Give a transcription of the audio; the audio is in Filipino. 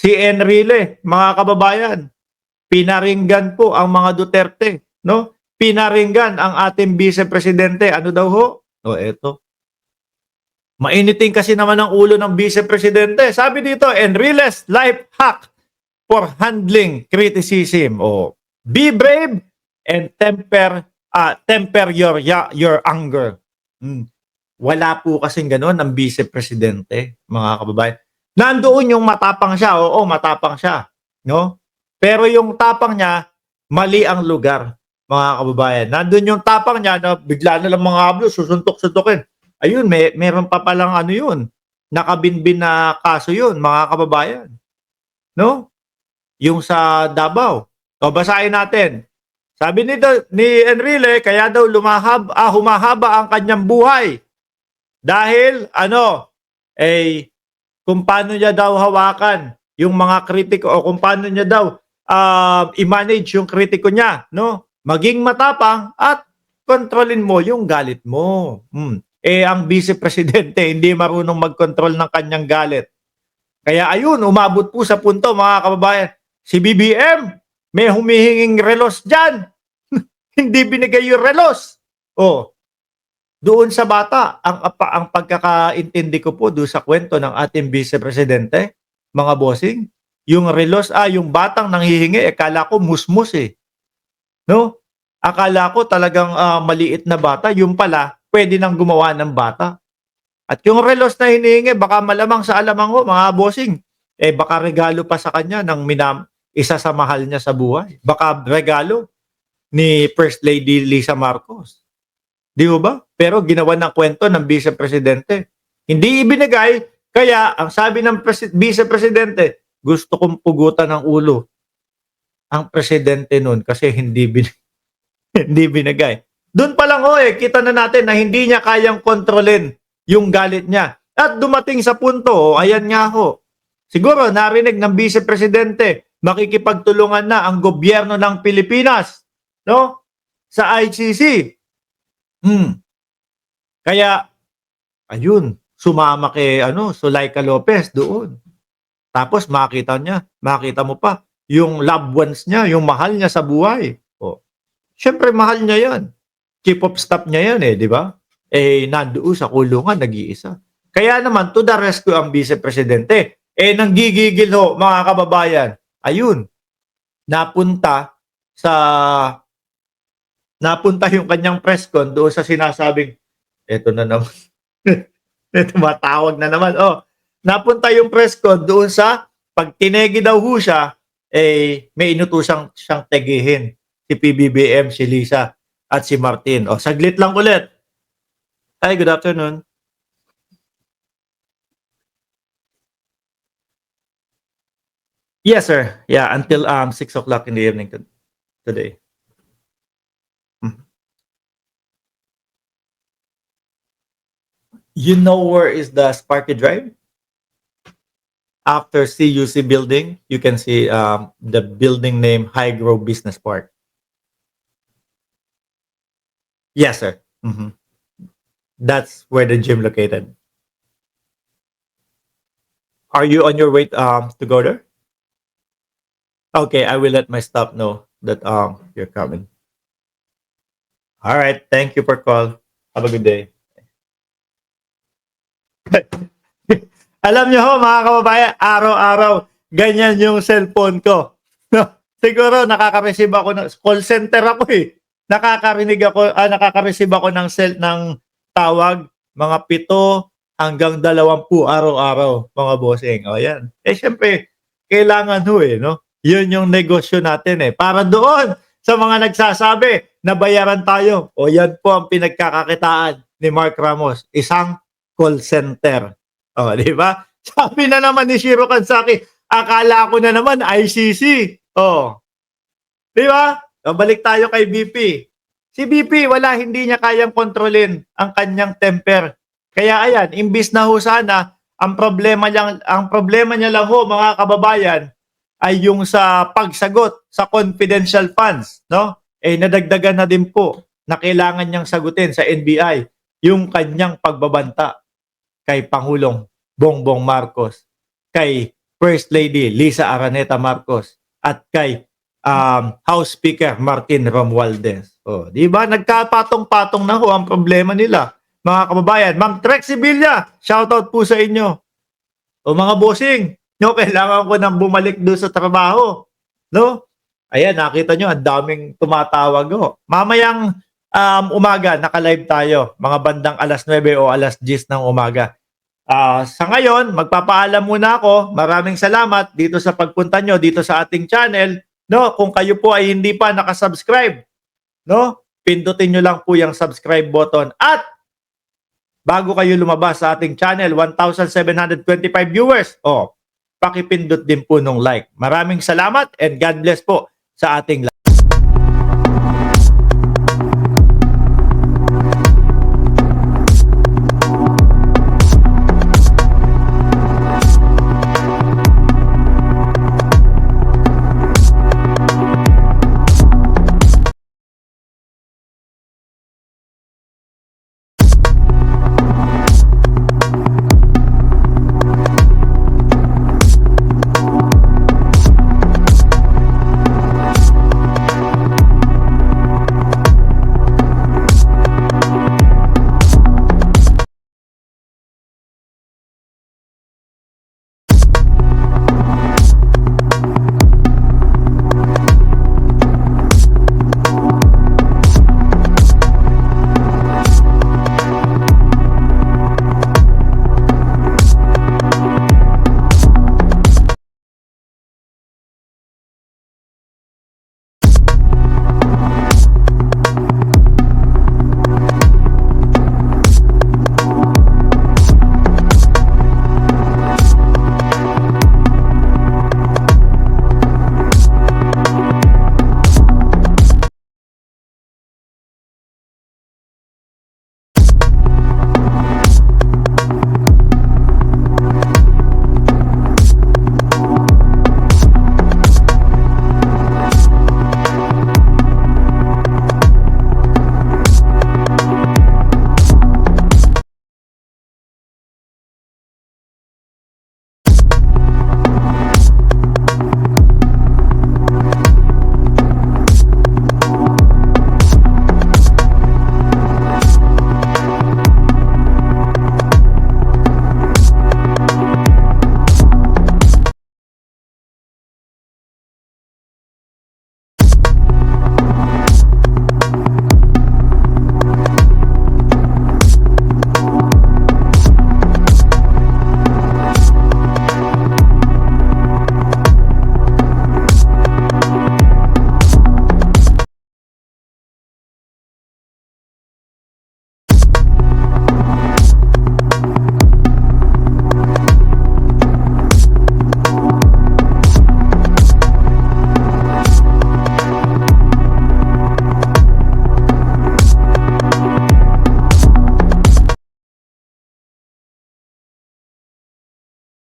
Si Enrile, mga kababayan, pinaringgan po ang mga Duterte, no? Pinaringgan ang ating Vice Presidente. Ano daw ho? O eto. Mainitin kasi naman ang ulo ng Vice Presidente. Sabi dito, Enrile's life hack for handling criticism. O, be brave and temper your anger. Wala po kasing gano'n ang Vice Presidente, mga kababayan. Nandoon yung matapang siya. Oo, matapang siya. No? Pero yung tapang niya, mali ang lugar, mga kababayan. Nandun yung tapang niya na bigla na lang mga hablo, susuntok-suntokin. Ayun, meron pa palang ano yun. Nakabinbin na kaso yun, mga kababayan. No? Yung sa Davao. O, basahin natin. Sabi ni Enrile, kaya daw humahaba ang kanyang buhay. Dahil, kung paano niya daw hawakan yung mga kritiko o kung paano niya daw i-manage yung kritiko niya, no? Maging matapang at kontrolin mo yung galit mo. Ang Vice Presidente hindi marunong mag-control ng kanyang galit. Kaya ayun, umabot po sa punto, mga kababayan, si BBM, may humihinging relos dyan. Hindi binigay yung relos. Doon sa bata, ang pagkakaintindi ko po doon sa kwento ng ating Vice Presidente, mga bossing, yung relos, yung batang nanghihingi, akala ko musmus eh. No? Akala ko talagang maliit na bata, yung pala, pwede nang gumawa ng bata. At yung relos na hinihingi, baka malamang sa alamang ko, mga bossing, baka regalo pa sa kanya ng isa sa mahal niya sa buhay. Baka regalo ni First Lady Lisa Marcos. Di ba? Pero ginawa ng kwento ng Vice Presidente. Hindi ibinigay, kaya ang sabi ng Vice Presidente, gusto kong pugutan ng ulo ang presidente nun kasi hindi binigay. Doon pa lang kita na natin na hindi niya kayang kontrolin yung galit niya. At dumating sa punto, ayan nga ho, siguro narinig ng Vice Presidente, makikipagtulungan na ang gobyerno ng Pilipinas, no? Sa ICC. Kaya, ayun, sumama kay Zuleika Lopez doon. Tapos makita mo pa, yung loved ones niya, yung mahal niya sa buhay. Siyempre mahal niya yan. Chief of staff niya yan di ba? Nandoon sa kulungan, nag-iisa. Kaya naman, to the rescue ang Vice Presidente. Nanggigigil ho, mga kababayan. Ayun, napunta yung kanyang press con doon sa sinasabing, eto na naman, tumatawag na naman. Napunta yung press con doon sa, pag tinegi daw ho siya, may inutusang siyang tegihin. Si PBBM, si Lisa, at si Martin. Saglit lang ulit. Hi, good afternoon. Yes, sir. Yeah, until 6 o'clock in the evening today. You know where is the Sparky Drive? After CUC building, you can see the building name High Grove Business Park. Yes, sir. That's where the gym located. Are you on your way to go there? Okay, I will let my staff know that you're coming. All right, thank you for call. Have a good day. Alam niyo ho, mga kababayan, araw-araw ganyan yung cellphone ko. Siguro nakaka-receive ako ng call center ako nakaka-receive ako ng tawag mga 7 hanggang 20 araw-araw, mga bossing. Yan. Syempre, kailangan ho no? Yun yung negosyo natin Para doon sa mga nagsasabi na bayaran tayo. Yan po ang pinagkakakitaan ni Mark Ramos. Isang call center. Di ba? Sabi na naman ni Shiro Kansaki, akala ko na naman ICC. Di ba? Balik tayo kay BP. Si BP, hindi niya kayang kontrolin ang kanyang temper. Kaya ayan, imbis na ho sana, ang problema niya lang ho, mga kababayan, ay yung sa pagsagot sa confidential funds, no? Nadagdagan na din po na kailangan niyang sagutin sa NBI yung kanyang pagbabanta kay Pangulong Bongbong Marcos, kay First Lady Lisa Araneta Marcos at kay House Speaker Martin Romualdez. Oh, di ba? Nagkapatong-patong na ho ang problema nila, mga kababayan. Ma'am Trexie Villa, shoutout po sa inyo. O mga bossing, no, kailangan ko nang bumalik doon sa trabaho. No? Ayan, nakita nyo, ang daming tumatawag. Oh. Mamayang umaga, naka-live tayo. Mga bandang alas 9 o alas 10 ng umaga. Sa ngayon, magpapaalam muna ako. Maraming salamat dito sa pagpunta nyo dito sa ating channel. No, kung kayo po ay hindi pa nakasubscribe, no, pindutin nyo lang po yung subscribe button. At bago kayo lumabas sa ating channel, 1,725 viewers, pakipindot din po nung like. Maraming salamat and God bless po sa ating